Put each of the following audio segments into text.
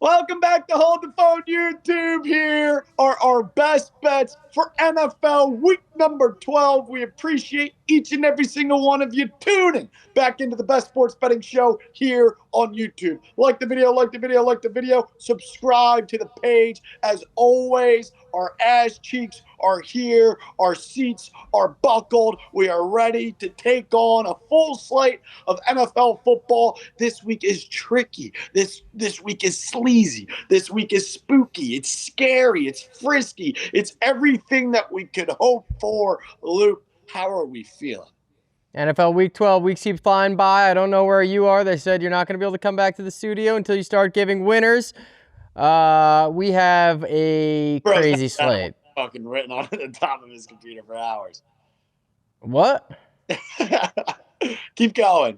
Welcome back to Hold the Phone YouTube. Here are our best bets for NFL week number 12. We appreciate each and every single one of you tuning back into the best sports betting show here on YouTube. Like the video. Subscribe to the page. As always, our ass cheeks are here. Our seats are buckled. We are ready to take on a full slate of NFL football. This week is tricky. This week is sleazy. This week is spooky. It's scary. It's frisky. It's everything that we could hope for. Luke, how are we feeling? NFL Week 12, weeks keep flying by. I don't know where you are. They said you're not going to be able to come back to the studio until you start giving winners. We have a crazy slate. Fucking written on the top of his computer for hours. What? Keep going.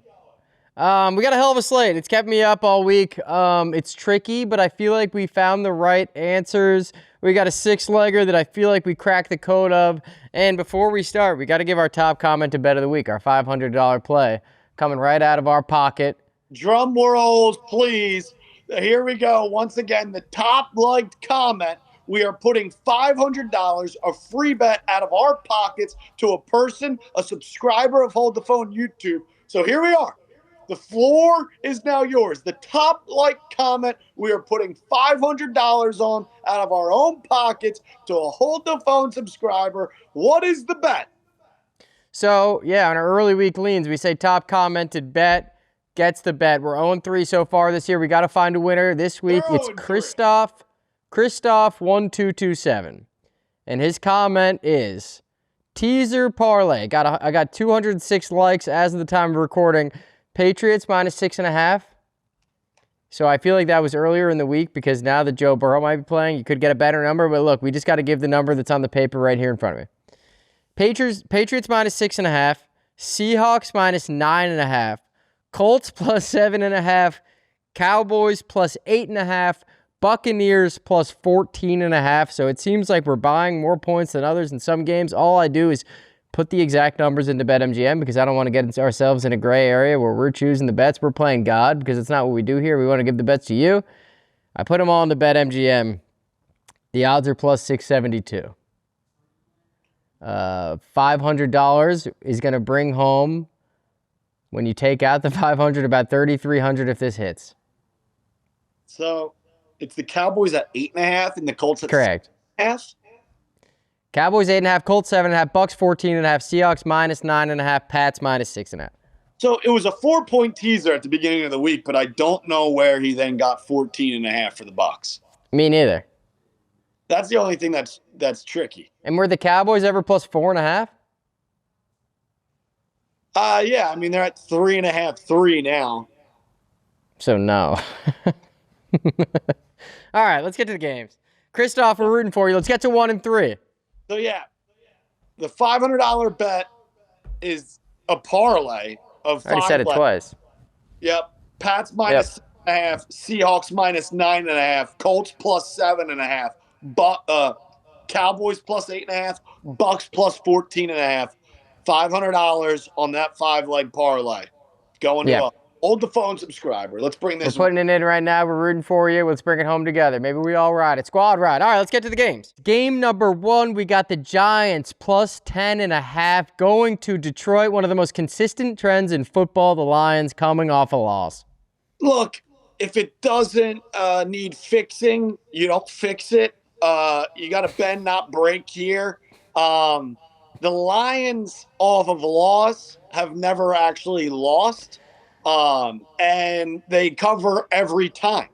We got a hell of a slate. It's kept me up all week. It's tricky, but I feel like we found the right answers. We got a six-legger that I feel like we cracked the code of. And before we start, we got to give our top comment to bet of the week, our $500 play, coming right out of our pocket. Drum rolls, please. Here we go. Once again, the top liked comment. We are putting $500, a free bet, out of our pockets to a person, a subscriber of Hold the Phone YouTube. So here we are. The floor is now yours. The top liked comment, we are putting $500 on out of our own pockets to a Hold the Phone subscriber. What is the bet? So, yeah, on our early week leans, we say top commented bet gets the bet. We're 0-3 so far this year. We got to find a winner. This week, it's Christoph1227. And his comment is, teaser parlay. I got 206 likes as of the time of recording. Patriots minus 6.5. So I feel like that was earlier in the week because now that Joe Burrow might be playing, you could get a better number. But look, we just got to give the number that's on the paper right here in front of me. Patriots minus 6.5. Seahawks minus 9.5. Colts plus 7.5. Cowboys plus 8.5. Buccaneers plus 14.5. So it seems like we're buying more points than others in some games. All I do is put the exact numbers into BetMGM because I don't want to get ourselves in a gray area where we're choosing the bets. We're playing God because it's not what we do here. We want to give the bets to you. I put them all into BetMGM. The odds are plus 672. $500 is going to bring home, when you take out the 500, about 3,300 if this hits. So it's the Cowboys at 8.5 and the Colts at correct 6.5? Cowboys 8.5, Colts 7.5, Bucks 14.5, Seahawks minus 9.5, Pats minus 6.5. So it was a 4-point teaser at the beginning of the week, but I don't know where he then got 14.5 for the Bucks. Me neither. That's the only thing that's tricky. And were the Cowboys ever plus 4.5? Yeah, I mean they're at 3.5, 3 now. So no. All right, let's get to the games. Christoph, we're rooting for you. Let's get to 1-3. So, yeah, the $500 bet is a parlay of 5. I already said it twice. Yep. Pats minus 6.5, Seahawks minus 9.5, Colts plus 7.5, Cowboys plus 8.5, Bucks plus 14.5. $500 on that 5-leg parlay. Going to Hold the Phone subscriber. Let's bring this. We're putting it in right now. We're rooting for you. Let's bring it home together. Maybe we all ride it. Squad ride. All right, let's get to the games. Game number 1, we got the Giants plus 10.5 going to Detroit. One of the most consistent trends in football, the Lions coming off a loss. Look, if it doesn't need fixing, you don't fix it. You got to bend, not break here. The Lions, off of a loss, have never actually lost. And they cover every time.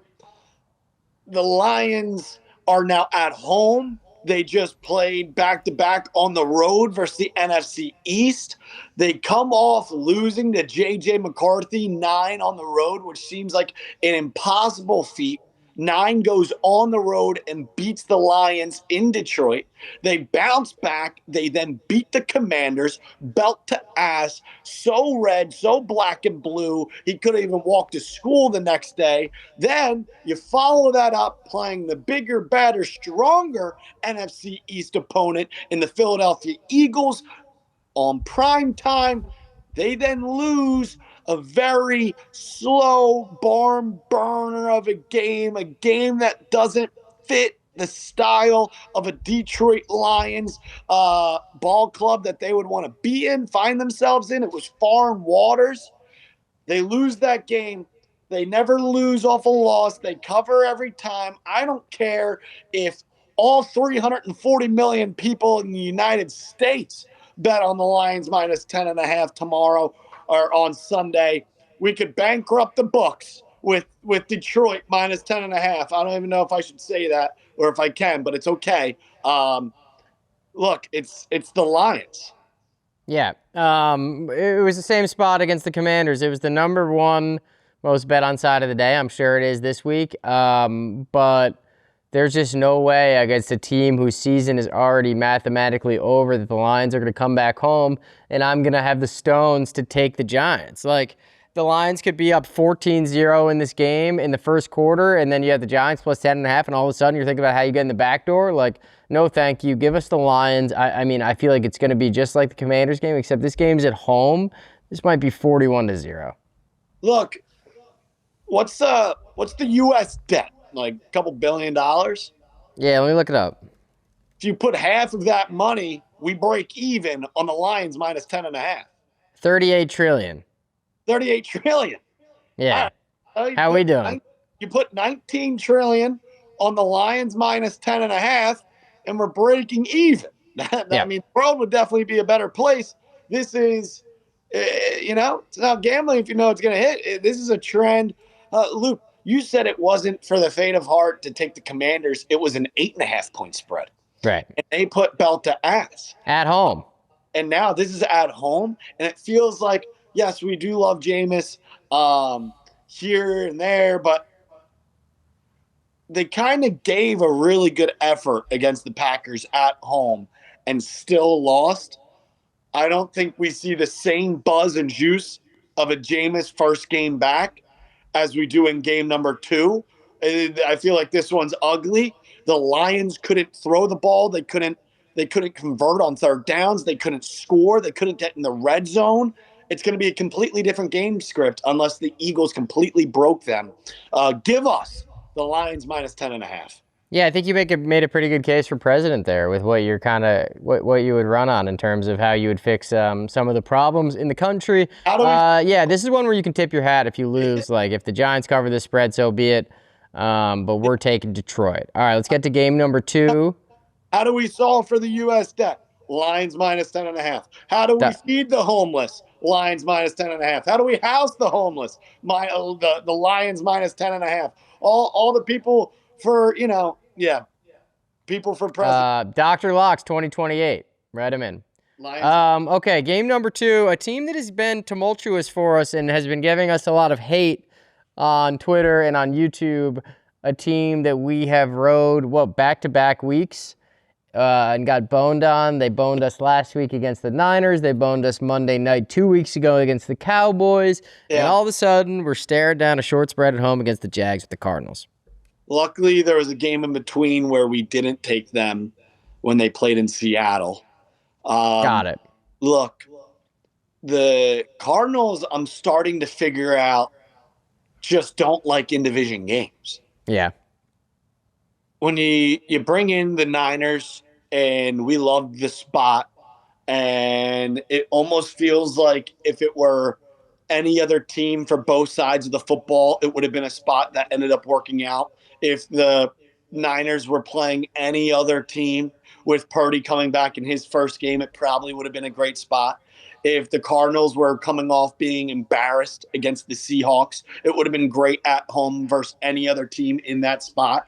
The Lions are now at home. They just played back-to-back on the road versus the NFC East. They come off losing to J.J. McCarthy 9 on the road, which seems like an impossible feat. 9 goes on the road and beats the Lions in Detroit. They bounce back. They then beat the Commanders, belt to ass, so red, so black and blue, he couldn't even walk to school the next day. Then you follow that up playing the bigger, better, stronger NFC East opponent in the Philadelphia Eagles on prime time. They then lose a very slow barn burner of a game that doesn't fit the style of a Detroit Lions ball club that they would want to be in, find themselves in. It was foreign waters. They lose that game. They never lose off a loss. They cover every time. I don't care if all 340 million people in the United States bet on the Lions minus 10.5 tomorrow or on Sunday. We could bankrupt the books with Detroit minus 10.5. I don't even know if I should say that or if I can, but it's okay. Look, it's the Lions. Yeah. It was the same spot against the Commanders. It was the number one most bet on side of the day. I'm sure it is this week. But there's just no way against a team whose season is already mathematically over that the Lions are going to come back home and I'm going to have the stones to take the Giants. Like, the Lions could be up 14-0 in this game in the first quarter, and then you have the Giants plus 10.5, and all of a sudden you're thinking about how you get in the back door. Like, no thank you. Give us the Lions. I mean, I feel like it's going to be just like the Commanders game, except this game's at home. This might be 41-0. Look, what's the U.S. debt? Like a couple $1 billion? Yeah, let me look it up. If you put half of that money, we break even on the Lions minus 10.5. 38 trillion. 38 trillion. Yeah. How we doing? You put 19 trillion on the Lions minus 10.5, and we're breaking even. I mean, the world would definitely be a better place. This is, it's not gambling if you know it's going to hit. This is a trend. Luke, you said it wasn't for the faint of heart to take the Commanders. It was an 8.5 point spread. Right. And they put belt to ass. At home. And now this is at home, and it feels like, yes, we do love Jameis here and there, but they kind of gave a really good effort against the Packers at home and still lost. I don't think we see the same buzz and juice of a Jameis first game back as we do in game number 2. I feel like this one's ugly. The Lions couldn't throw the ball. They couldn't convert on third downs. They couldn't score. They couldn't get in the red zone. It's going to be a completely different game script unless the Eagles completely broke them. Give us the Lions minus 10.5. Yeah, I think you made a pretty good case for president there with what you're what you would run on in terms of how you would fix some of the problems in the country. Yeah, this is one where you can tip your hat if you lose. Like, if the Giants cover the spread, so be it. But we're taking Detroit. All right, let's get to game number 2. How do we solve for the U.S. debt? Lions minus 10.5. How do we feed the homeless? Lions minus 10.5. How do we house the homeless? The Lions minus 10.5. All the people for, people for president. Dr. Locke's 2028. Write him in. Okay, game number 2. A team that has been tumultuous for us and has been giving us a lot of hate on Twitter and on YouTube. A team that we have rode, back-to-back weeks. And got boned on. They boned us last week against the Niners. They boned us Monday night 2 weeks ago against the Cowboys. Yeah. And all of a sudden, we're staring down a short spread at home against the Jags with the Cardinals. Luckily, there was a game in between where we didn't take them when they played in Seattle. Got it. Look, the Cardinals, I'm starting to figure out, just don't like in-division games. Yeah. When you bring in the Niners, and we love the spot, and it almost feels like if it were any other team for both sides of the football, it would have been a spot that ended up working out. If the Niners were playing any other team with Purdy coming back in his first game, it probably would have been a great spot. If the Cardinals were coming off being embarrassed against the Seahawks, it would have been great at home versus any other team in that spot.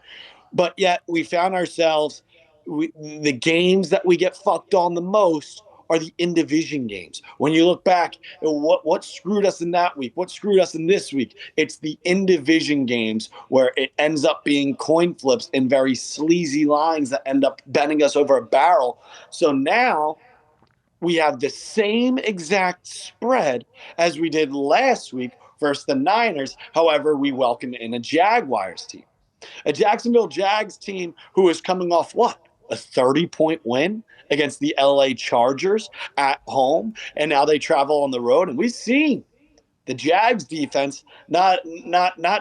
But yet we found ourselves, the games that we get fucked on the most are the in-division games. When you look back, what screwed us in that week? What screwed us in this week? It's the in-division games where it ends up being coin flips and very sleazy lines that end up bending us over a barrel. So now we have the same exact spread as we did last week versus the Niners. However, we welcome in a Jaguars team. A Jacksonville Jags team who is coming off a 30-point win against the LA Chargers at home, and now they travel on the road. And we've seen The Jags defense not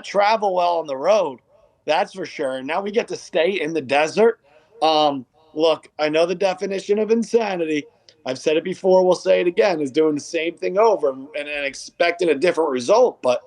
travel well on the road. That's for sure. And now we get to stay in the desert. Look, I know the definition of insanity. I've said it before. We'll say it again. Is doing the same thing over and expecting a different result. But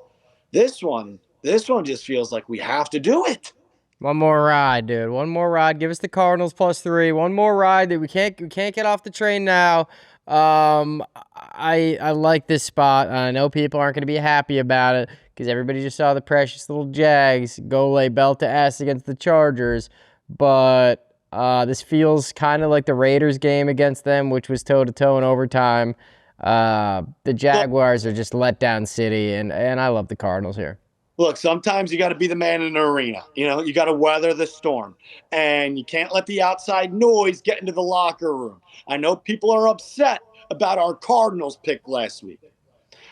this one just feels like we have to do it. One more ride, dude. One more ride. Give us the Cardinals +3. One more ride that we can't get off the train now. I like this spot. I know people aren't going to be happy about it because everybody just saw the precious little Jags go lay belt to ass against the Chargers. But this feels kind of like the Raiders game against them, which was toe-to-toe in overtime. The Jaguars are just letdown city, and I love the Cardinals here. Look, sometimes you got to be the man in the arena. You know, you got to weather the storm. And you can't let the outside noise get into the locker room. I know people are upset about our Cardinals pick last week.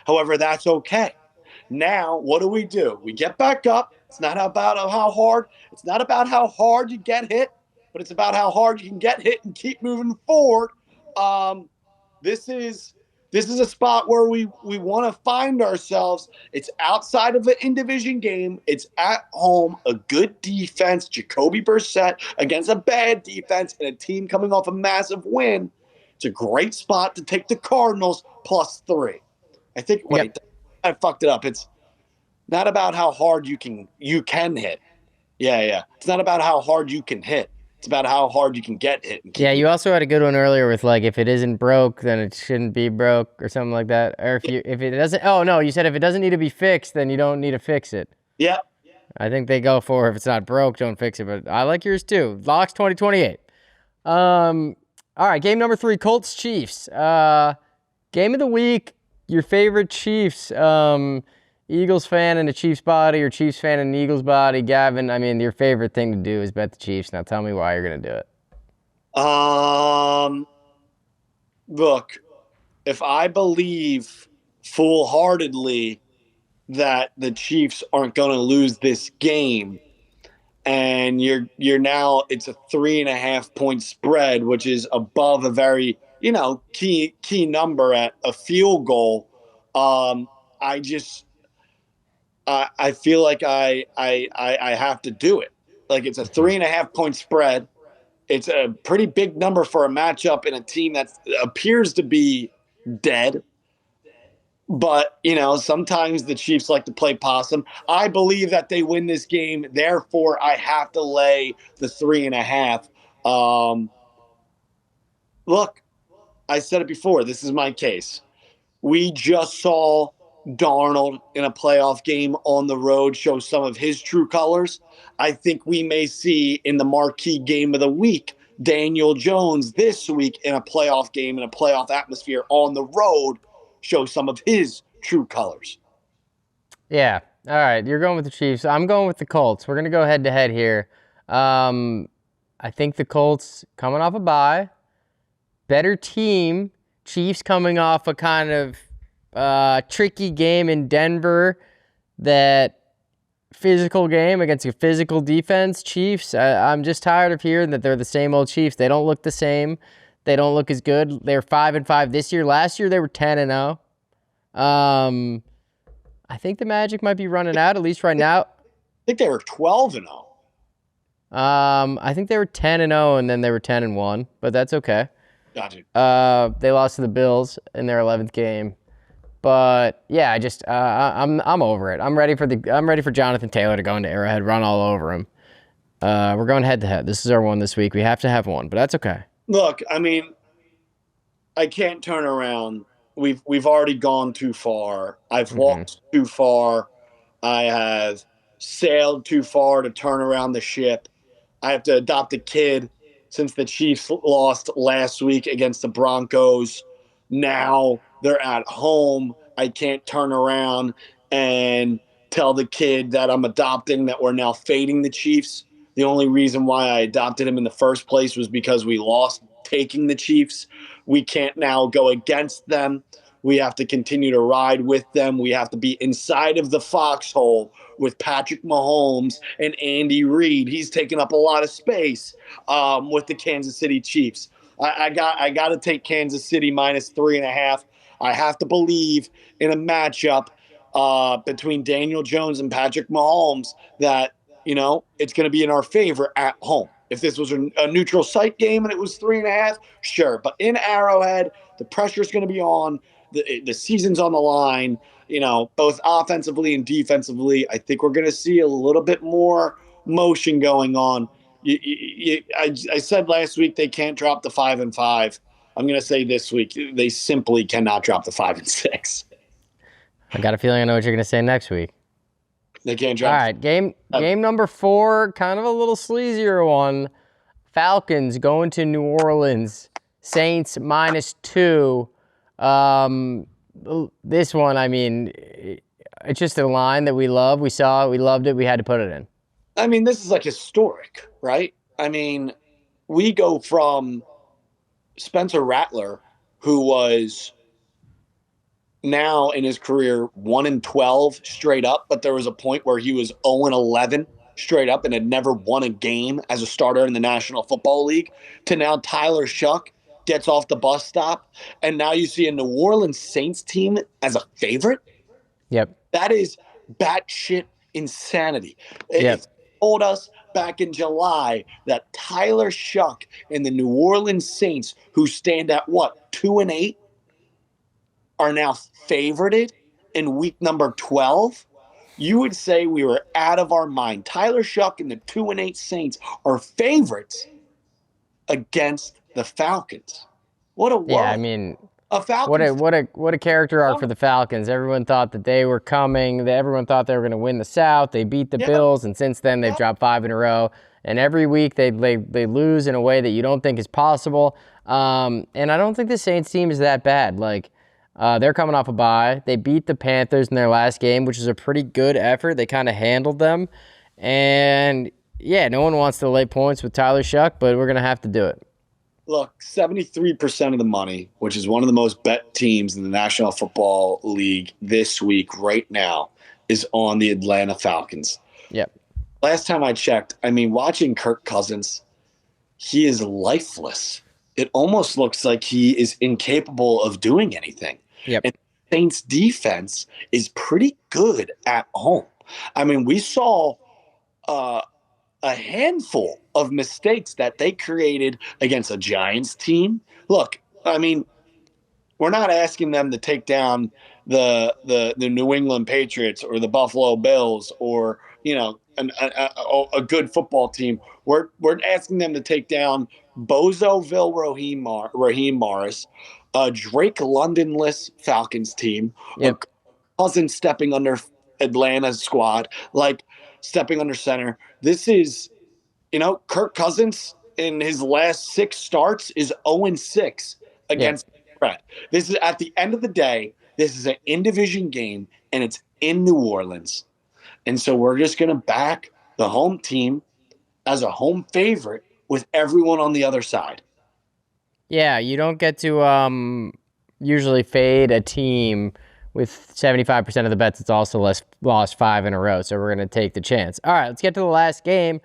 However, that's okay. Now, what do? We get back up. It's not about how hard you get hit, but it's about how hard you can get hit and keep moving forward. This is a spot where we want to find ourselves. It's outside of an in-division game. It's at home, a good defense, Jacoby Brissett against a bad defense, and a team coming off a massive win. It's a great spot to take the Cardinals +3. I fucked it up. It's not about how hard you can hit. Yeah. It's not about how hard you can hit. It's about how hard you can get hit. Yeah, you also had a good one earlier with like if it isn't broke, then it shouldn't be broke or something like that. Or if it doesn't. Oh no, you said if it doesn't need to be fixed, then you don't need to fix it. Yeah. I think they go for if it's not broke, don't fix it. But I like yours too. Locks 2028. All right, game number 3, Colts Chiefs. Game of the week. Your favorite Chiefs. Eagles fan in a Chiefs body or Chiefs fan in an Eagles body. Gavin, I mean, your favorite thing to do is bet the Chiefs. Now tell me why you're going to do it. Look, if I believe full-heartedly that the Chiefs aren't going to lose this game, and you're now it's a 3.5-point spread, which is above a very key number at a field goal. I feel like I have to do it. Like it's a 3.5-point spread. It's a pretty big number for a matchup in a team that appears to be dead. But, sometimes the Chiefs like to play possum. I believe that they win this game. Therefore, I have to lay the 3.5. Look, I said it before. This is my case. We just saw Darnold in a playoff game on the road show some of his true colors. I think we may see in the marquee game of the week Daniel Jones this week in a playoff game in a playoff atmosphere on the road show some of his true colors. Yeah. All right. You're going with the Chiefs. I'm going with the Colts. We're going to go head to head here. I think the Colts coming off a bye, better team. Chiefs coming off a kind of tricky game in Denver, that physical game against a physical defense. Chiefs, I'm just tired of hearing that they're the same old Chiefs. They don't look the same. They don't look as good. They're 5-5 this year. Last year they were 10-0. I think the Magic might be running out, at least right now. I think they were 12-0. I think they were 10-0 and then they were 10-1, but that's okay. Gotcha. They lost to the Bills in their 11th game. But yeah, I'm over it. I'm ready for Jonathan Taylor to go into Arrowhead, run all over him. We're going head to head. This is our one this week. We have to have one, but that's okay. Look, I mean, I can't turn around. We've already gone too far. I've walked too far. I have sailed too far to turn around the ship. I have to adopt a kid since the Chiefs lost last week against the Broncos. Now they're at home. I can't turn around and tell the kid that I'm adopting that we're now fading the Chiefs. The only reason why I adopted him in the first place was because we lost taking the Chiefs. We can't now go against them. We have to continue to ride with them. We have to be inside of the foxhole with Patrick Mahomes and Andy Reid. He's taking up a lot of space with the Kansas City Chiefs. I got to take Kansas City -3.5. I have to believe in a matchup between Daniel Jones and Patrick Mahomes that, it's going to be in our favor at home. If this was a neutral site game and it was 3.5, sure. But in Arrowhead, the pressure's going to be on. The season's on the line, both offensively and defensively. I think we're going to see a little bit more motion going on. I said last week they can't drop the 5-5. I'm going to say this week they simply cannot drop the 5-6. I got a feeling I know what you're going to say next week. They can't drop. All right, game number 4, kind of a little sleazier one. Falcons going to New Orleans. Saints -2. This one, I mean, it's just a line that we love. We saw it, we loved it, we had to put it in. I mean, this is like historic, right? I mean, we go from Spencer Rattler, who was now in his career 1-12 straight up, but there was a point where he was 0-11 straight up and had never won a game as a starter in the National Football League, to now Tyler Shuck gets off the bus stop, and now you see a New Orleans Saints team as a favorite. Yep. That is batshit insanity. Yep. It told us back in July that Tyler Shuck and the New Orleans Saints, who stand at 2-8, are now favorited in week number 12. You would say we were out of our mind. Tyler Shuck and the 2-8 Saints are favorites against the Falcons. What a world. Yeah, I mean, a Falcons. What a character arc for the Falcons. Everyone thought that they were coming. Everyone thought they were going to win the South. They beat the Bills, and since then they've dropped 5 in a row. And every week they lose in a way that you don't think is possible. And I don't think the Saints team is that bad. Like, they're coming off a bye. They beat the Panthers in their last game, which is a pretty good effort. They kind of handled them. And, yeah, no one wants to lay points with Tyler Shuck, but we're going to have to do it. Look, 73% of the money, which is one of the most bet teams in the National Football League this week right now, is on the Atlanta Falcons. Yep. Last time I checked, I mean, watching Kirk Cousins, he is lifeless. It almost looks like he is incapable of doing anything. Yep. And Saints defense is pretty good at home. I mean, we saw a handful of mistakes that they created against a Giants team. Look, I mean, we're not asking them to take down the New England Patriots or the Buffalo Bills or, a good football team. We're asking them to take down Bozoville Raheem Morris, a Drake London-less Falcons team, yep. Cousins stepping under Atlanta's squad, like stepping under center. This is, Kirk Cousins in his last 6 starts is 0-6 against the spread. This is, at the end of the day, this is an in-division game, and it's in New Orleans. And so we're just going to back the home team as a home favorite with everyone on the other side. Yeah, you don't get to usually fade a team with 75% of the bets. It's also lost 5 in a row, so we're going to take the chance. All right, let's get to the last game.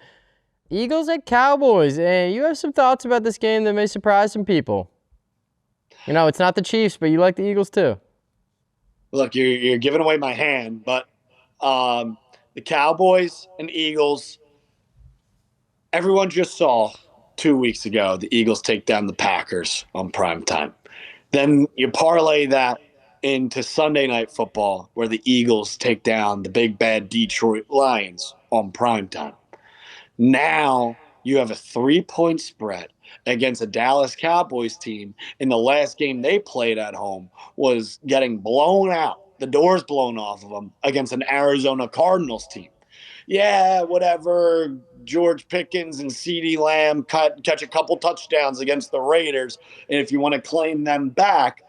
Eagles at Cowboys. And you have some thoughts about this game that may surprise some people. It's not the Chiefs, but you like the Eagles too. Look, you're giving away my hand, but the Cowboys and Eagles, everyone just saw 2 weeks ago the Eagles take down the Packers on primetime. Then you parlay that into Sunday Night Football, where the Eagles take down the big bad Detroit Lions on primetime. Now you have a 3-point spread against a Dallas Cowboys team. In the last game they played at home was getting blown out, the doors blown off of them, against an Arizona Cardinals team. Yeah, whatever. George Pickens and CeeDee Lamb catch a couple touchdowns against the Raiders. And if you want to claim them back,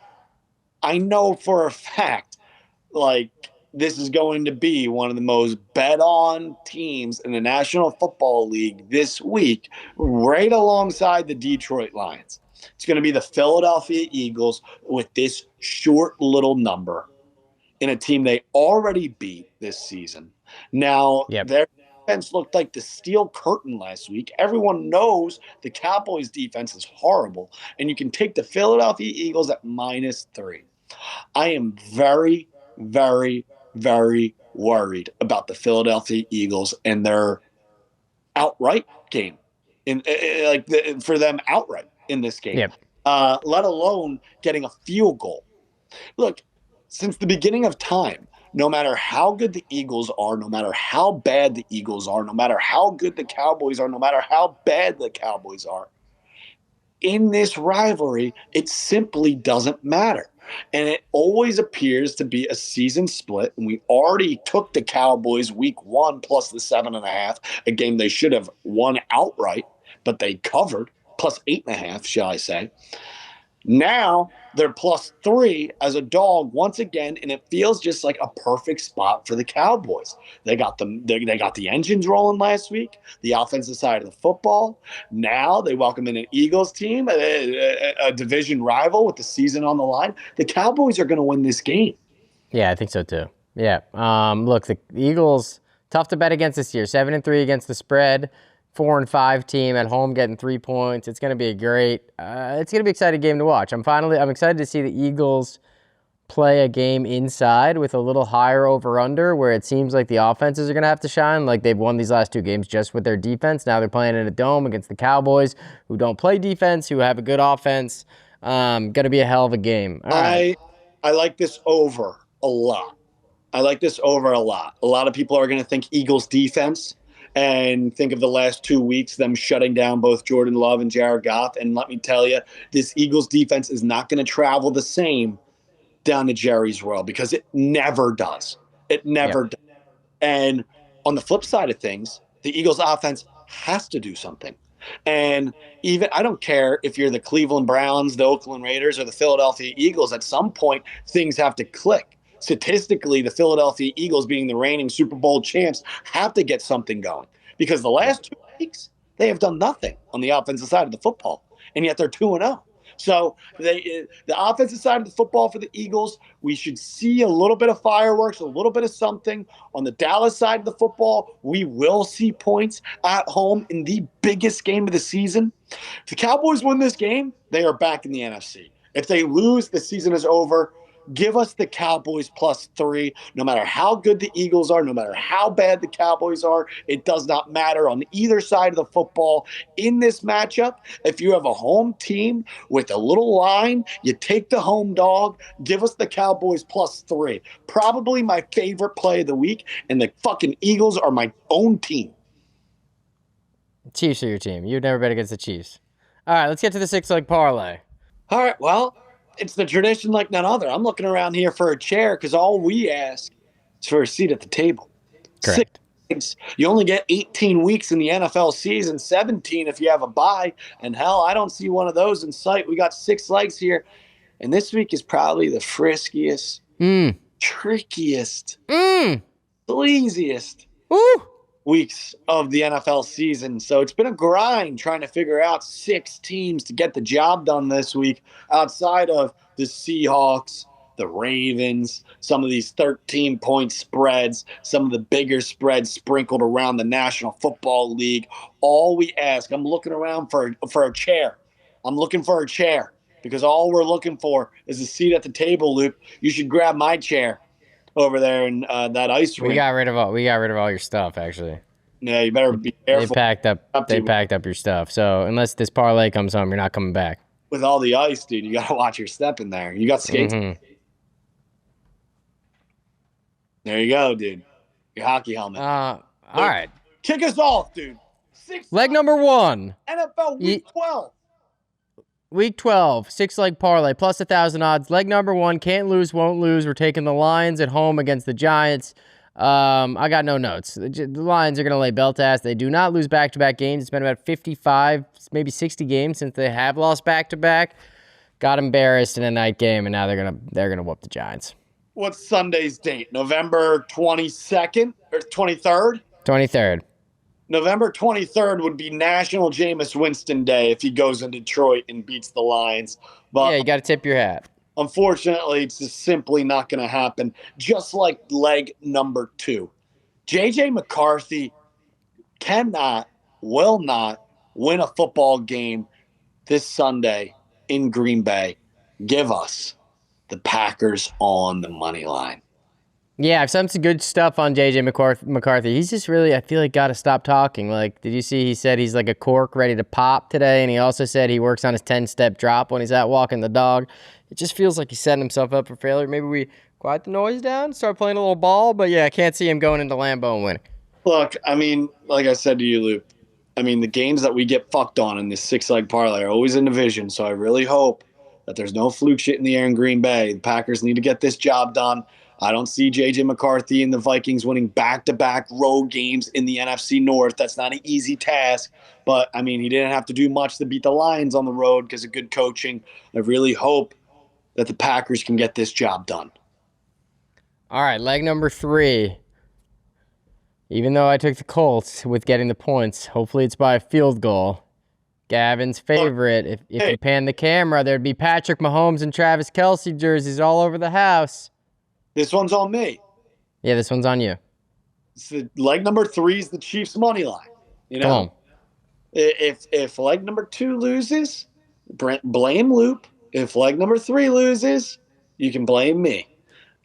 I know for a fact, this is going to be one of the most bet-on teams in the National Football League this week, right alongside the Detroit Lions. It's going to be the Philadelphia Eagles with this short little number in a team they already beat this season. Now, Their defense looked like the steel curtain last week. Everyone knows the Cowboys' defense is horrible, and you can take the Philadelphia Eagles at -3. I am very, very, very worried about the Philadelphia Eagles and their outright game, for them outright in this game, Yep. let alone getting a field goal. Look, since the beginning of time, no matter how good the Eagles are, no matter how bad the Eagles are, no matter how good the Cowboys are, no matter how bad the Cowboys are, in this rivalry, it simply doesn't matter. And it always appears to be a season split. And we already took the Cowboys week 1 plus the 7.5, a game they should have won outright, but they covered, plus 8.5, shall I say. Now they're +3 as a dog once again, and it feels just like a perfect spot for the Cowboys. They got the engines rolling last week, the offensive side of the football. Now they welcome in an Eagles team, a division rival with the season on the line. The Cowboys are going to win this game. Yeah, I think so too. Yeah. Look, the Eagles, tough to bet against this year. 7-3 against the spread. 4-5 team at home getting 3 points. It's going to be a great, it's going to be an exciting game to watch. I'm excited to see the Eagles play a game inside with a little higher over-under where it seems like the offenses are going to have to shine. Like they've won these last 2 games just with their defense. Now they're playing in a dome against the Cowboys who don't play defense, who have a good offense. Going to be a hell of a game. All right. I like this over a lot. A lot of people are going to think Eagles defense and think of the last 2 weeks, them shutting down both Jordan Love and Jared Goff. And let me tell you, this Eagles defense is not going to travel the same down to Jerry's World because it never does. It never does. And on the flip side of things, the Eagles offense has to do something. And even I don't care if you're the Cleveland Browns, the Oakland Raiders, or the Philadelphia Eagles, at some point things have to click. Statistically, the Philadelphia Eagles, being the reigning Super Bowl champs, have to get something going because the last 2 weeks they have done nothing on the offensive side of the football, and yet they're 2-0. So the offensive side of the football for the Eagles, we should see a little bit of fireworks, a little bit of something. On the Dallas side of the football, we will see points at home in the biggest game of the season. If the Cowboys win this game, they are back in the NFC. If they lose, the season is over. Give us the Cowboys +3. No matter how good the Eagles are, no matter how bad the Cowboys are, it does not matter on either side of the football. In this matchup, if you have a home team with a little line, you take the home dog. Give us the Cowboys +3. Probably my favorite play of the week, and the fucking Eagles are my own team. Chiefs are your team. You'd never bet against the Chiefs. All right, let's get to the 6-leg parlay. All right, well, it's the tradition like none other. I'm looking around here for a chair because all we ask is for a seat at the table. Correct. 6 You only get 18 weeks in the NFL season, 17 if you have a bye. And hell, I don't see one of those in sight. We got 6 legs here. And this week is probably the friskiest, trickiest, sleaziest weeks of the NFL season. So it's been a grind trying to figure out 6 teams to get the job done this week outside of the Seahawks, the Ravens, some of these 13-point spreads, some of the bigger spreads sprinkled around the National Football League. All we ask, I'm looking around for a chair. I'm looking for a chair because all we're looking for is a seat at the table, Luke. You should grab my chair over there in that ice rink. We got rid of all your stuff, actually. Yeah, you better be careful. They packed up your stuff. So unless this parlay comes home, you're not coming back. With all the ice, dude, you gotta watch your step in there. You got skates. Mm-hmm. There you go, dude. Your hockey helmet. All right. Kick us off, dude. Leg number 1. NFL Week 12. Week 12, 6-leg parlay, plus 1,000 odds. Leg number 1, can't lose, won't lose. We're taking the Lions at home against the Giants. I got no notes. The Lions are going to lay belt ass. They do not lose back-to-back games. It's been about 55, maybe 60 games since they have lost back-to-back. Got embarrassed in a night game, and now they're gonna whoop the Giants. What's Sunday's date? November 22nd or 23rd? 23rd. November 23rd would be National Jameis Winston Day if he goes in Detroit and beats the Lions. But yeah, you got to tip your hat. Unfortunately, it's just simply not going to happen. Just like leg number 2. J.J. McCarthy will not win a football game this Sunday in Green Bay. Give us the Packers on the money line. Yeah, I've seen some good stuff on JJ McCarthy. He's just really, I feel like, got to stop talking. Like, did you see he said he's like a cork ready to pop today? And he also said he works on his 10-step drop when he's out walking the dog. It just feels like he's setting himself up for failure. Maybe we quiet the noise down, start playing a little ball. But yeah, I can't see him going into Lambeau and winning. Look, I mean, like I said to you, Luke, I mean, the games that we get fucked on in this 6-leg parlay are always in division. So I really hope that there's no fluke shit in the air in Green Bay. The Packers need to get this job done. I don't see J.J. McCarthy and the Vikings winning back-to-back road games in the NFC North. That's not an easy task. But, I mean, he didn't have to do much to beat the Lions on the road because of good coaching. I really hope that the Packers can get this job done. All right, leg number 3. Even though I took the Colts with getting the points, hopefully it's by a field goal. Gavin's favorite. If you pan the camera, there'd be Patrick Mahomes and Travis Kelce jerseys all over the house. This one's on me. Yeah, this one's on you. Leg number 3 is the Chiefs' money line. You know, come on. If leg number 2 loses, blame Loop. If leg number 3 loses, you can blame me.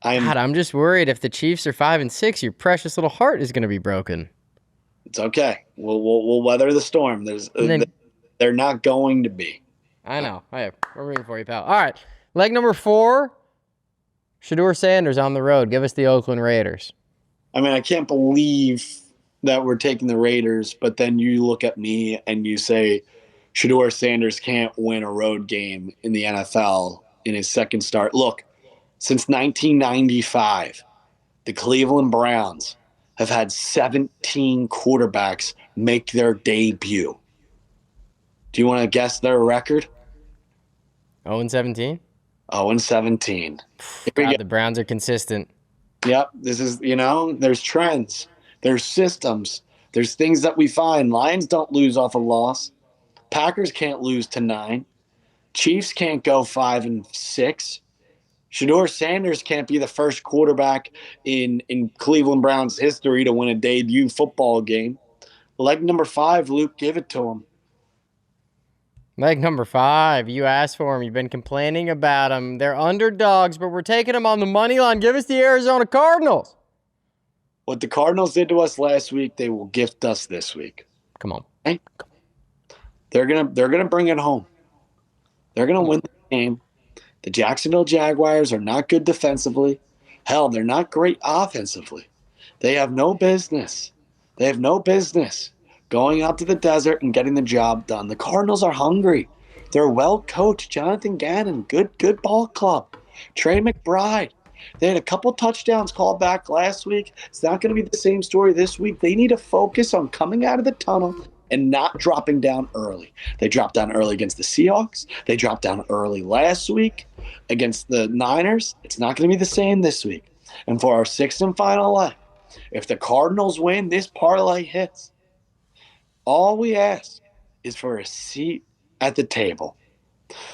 I'm just worried if the Chiefs are 5-6, your precious little heart is going to be broken. It's okay. We'll weather the storm. They're not going to be. I know. Hey, we're rooting for you, pal. All right, leg number 4. Shedeur Sanders on the road. Give us the Oakland Raiders. I mean, I can't believe that we're taking the Raiders, but then you look at me and you say Shedeur Sanders can't win a road game in the NFL in his second start. Look, since 1995, the Cleveland Browns have had 17 quarterbacks make their debut. Do you want to guess their record? 0-17? 0-17. God, the Browns are consistent. Yep. This is, there's trends. There's systems. There's things that we find. Lions don't lose off a loss. Packers can't lose to 9. Chiefs can't go 5-6. Shedeur Sanders can't be the first quarterback in Cleveland Browns history to win a debut football game. Leg number 5, Luke, give it to him. Leg number 5, you asked for them. You've been complaining about them. They're underdogs, but we're taking them on the money line. Give us the Arizona Cardinals. What the Cardinals did to us last week, they will gift us this week. Come on. Right? They're gonna bring it home. They're gonna win the game. The Jacksonville Jaguars are not good defensively. Hell, they're not great offensively. They have no business. Going out to the desert and getting the job done. The Cardinals are hungry. They're well coached. Jonathan Gannon, good ball club. Trey McBride. They had a couple touchdowns called back last week. It's not going to be the same story this week. They need to focus on coming out of the tunnel and not dropping down early. They dropped down early against the Seahawks. They dropped down early last week against the Niners. It's not going to be the same this week. And for our 6th and final leg, if the Cardinals win, this parlay hits. All we ask is for a seat at the table.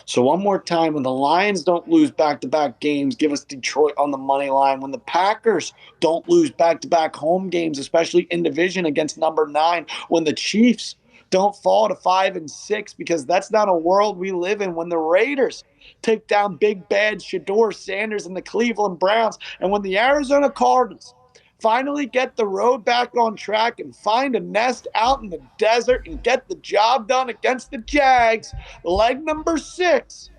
So one more time, when the Lions don't lose back-to-back games, give us Detroit on the money line. When the Packers don't lose back-to-back home games, especially in division against number 9. When the Chiefs don't fall to 5-6, because that's not a world we live in. When the Raiders take down big bad Shedeur Sanders and the Cleveland Browns. And when the Arizona Cardinals finally get the road back on track and find a nest out in the desert and get the job done against the Jags, leg number 6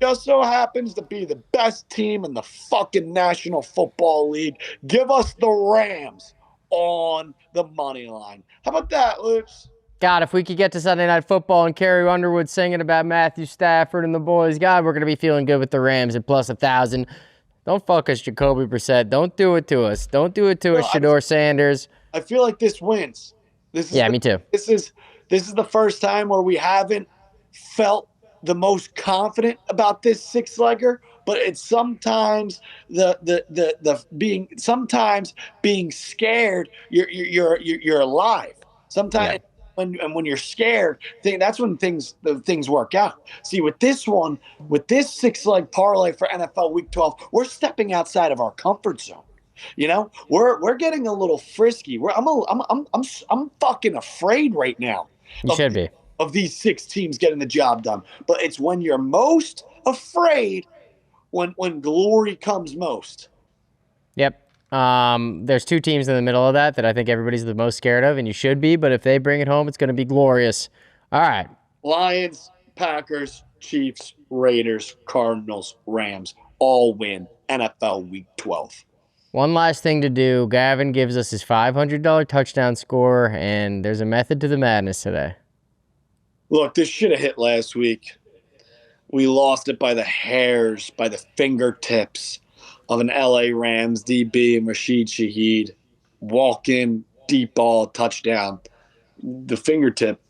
just so happens to be the best team in the fucking National Football League. Give us the Rams on the money line. How about that, Lutz? God, if we could get to Sunday Night Football and Carrie Underwood singing about Matthew Stafford and the boys, God, we're going to be feeling good with the Rams at plus 1,000. Don't fuck us, Jacoby Brissett. Don't do it to us. Don't do it to us, Shedeur Sanders. I feel like this wins. Me too. This is the first time where we haven't felt the most confident about this 6-legger, but it's sometimes being scared. You're alive. Sometimes. Yeah. When you're scared, that's when things work out. See, with this 6-leg parlay for NFL Week 12, we're stepping outside of our comfort zone. We're getting a little frisky. I'm fucking afraid right now. You should be. Of these 6 teams getting the job done. But it's when you're most afraid when glory comes most. Yep. There's two teams in the middle of that I think everybody's the most scared of, and you should be, but if they bring it home, it's going to be glorious. All right. Lions, Packers, Chiefs, Raiders, Cardinals, Rams all win NFL Week 12. One last thing to do. Gavin gives us his $500 touchdown score, and there's a method to the madness today. Look, this should have hit last week. We lost it by the hairs, by the fingertips of an LA Rams DB and Rashid Shaheed. Walk-in, deep ball, touchdown. The fingertip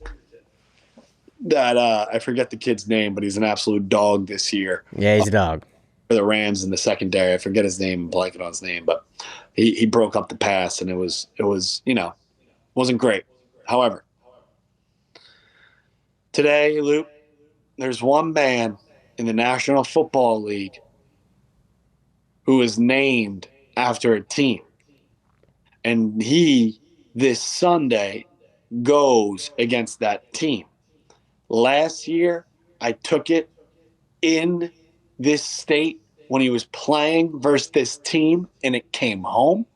that, I forget the kid's name, but he's an absolute dog this year. Yeah, he's a dog. For the Rams in the secondary. I forget his name, I'm blanking on his name, but he broke up the pass, and it was wasn't great. However, today, Luke, there's one man in the National Football League who is named after a team. And he, this Sunday, goes against that team. Last year, I took it in this state when he was playing versus this team, and it came home.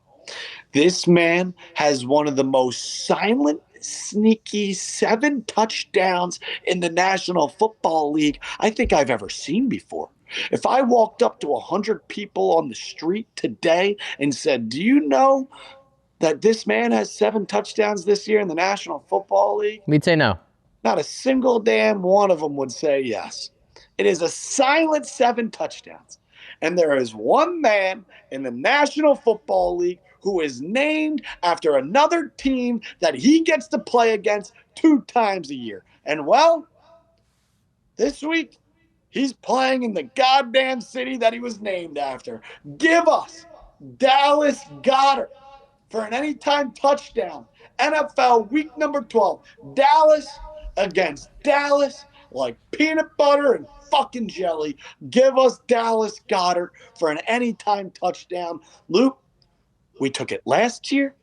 This man has one of the most silent, sneaky 7 touchdowns in the National Football League I think I've ever seen before. If I walked up to 100 people on the street today and said, do you know that this man has 7 touchdowns this year in the National Football League? We'd say no. Not a single damn one of them would say yes. It is a silent 7 touchdowns. And there is one man in the National Football League who is named after another team that he gets to play against 2 times a year. And, well, this week, he's playing in the goddamn city that he was named after. Give us Dallas Goedert for an anytime touchdown. NFL Week number 12. Dallas against Dallas, like peanut butter and fucking jelly. Give us Dallas Goedert for an anytime touchdown. Luke, we took it last year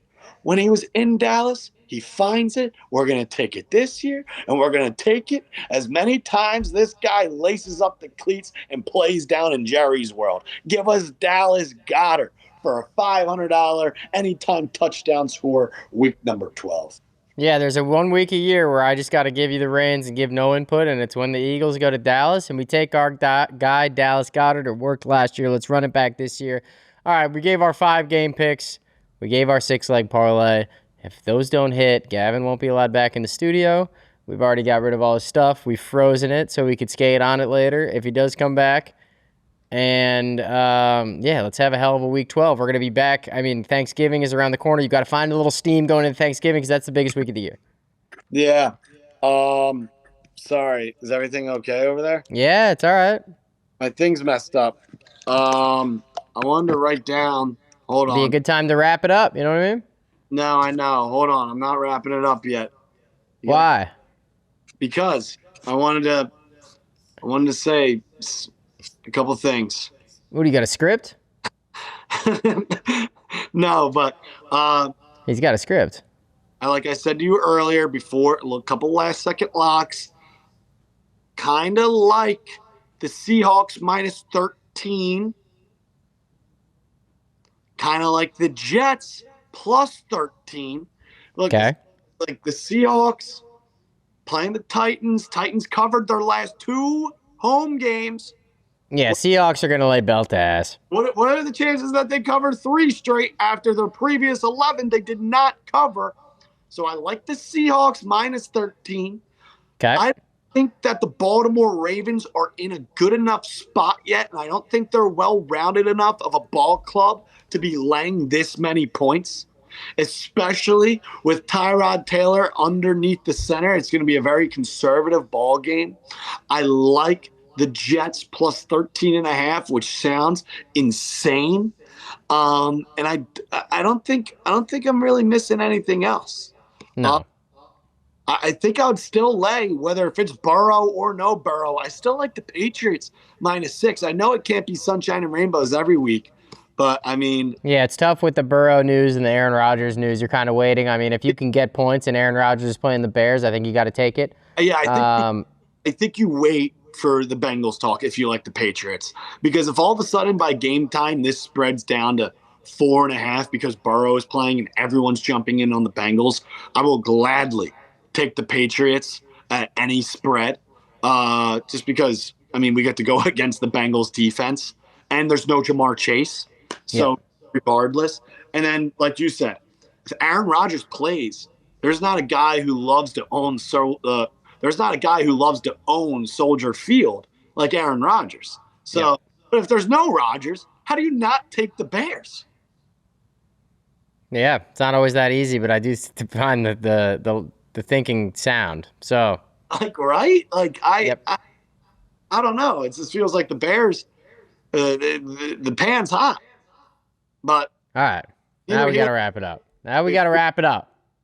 when he was in Dallas. He finds it. We're going to take it this year, and we're going to take it as many times this guy laces up the cleats and plays down in Jerry's World. Give us Dallas Goedert for a $500 anytime touchdown score week number 12. Yeah, there's a 1 week a year where I just got to give you the reins and give no input, and it's when the Eagles go to Dallas, and we take our guy, Dallas Goedert. It worked last year. Let's run it back this year. All right, we gave our 5-game picks. We gave our 6-leg parlay. If those don't hit, Gavin won't be allowed back in the studio. We've already got rid of all his stuff. We've frozen it so we could skate on it later if he does come back. And, yeah, let's have a hell of a Week 12. We're going to be back. I mean, Thanksgiving is around the corner. You got to find a little steam going into Thanksgiving because that's the biggest week of the year. Yeah. Sorry. Is everything okay over there? Yeah, it's all right. My thing's messed up. I wanted to write down. Hold on. Be a good time to wrap it up. You know what I mean? No, I know. Hold on. I'm not wrapping it up yet. Why? Because I wanted to say a couple things. What, do you got a script? No, but He's got a script. like I said to you earlier, before a couple last second locks, kind of like the Seahawks minus 13, kind of like the Jets plus 13. Look, Okay. like the Seahawks playing the Titans. Titans covered their last 2 home games. Yeah, Seahawks are going to lay belt to ass. What are the chances that they cover 3 straight after their previous 11 they did not cover? So I like the Seahawks minus 13. Okay. I think that the Baltimore Ravens are in a good enough spot yet, and I don't think they're well-rounded enough of a ball club to be laying this many points, especially with Tyrod Taylor underneath the center. It's going to be a very conservative ball game. I like the Jets plus 13.5, which sounds insane. And I don't think I'm really missing anything else. No. I think I would still lay, whether if it's Burrow or no Burrow. I still like the Patriots minus 6. I know it can't be sunshine and rainbows every week, but I mean, Yeah, it's tough with the Burrow news and the Aaron Rodgers news. You're kind of waiting. I mean, if you can get points and Aaron Rodgers is playing the Bears, I think you got to take it. yeah, I think you wait for the Bengals talk if you like the Patriots, because if all of a sudden by game time this spreads down to 4.5 because Burrow is playing and everyone's jumping in on the Bengals, I will gladly take the Patriots at any spread. Just because, I mean, we get to go against the Bengals defense and there's no Jamar Chase. So regardless. And then, like you said, if Aaron Rodgers plays, there's not a guy who loves to own Soldier Field like Aaron Rodgers. So, but if there's no Rodgers, how do you not take the Bears? Yeah, it's not always that easy, but I do find the thinking sound. So, like, right? Like, I don't know. It just feels like the Bears, the pan's hot. But all right, now we got to wrap it up.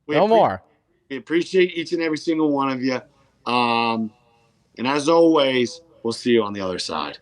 No more. We appreciate each and every single one of you. And as always, we'll see you on the other side.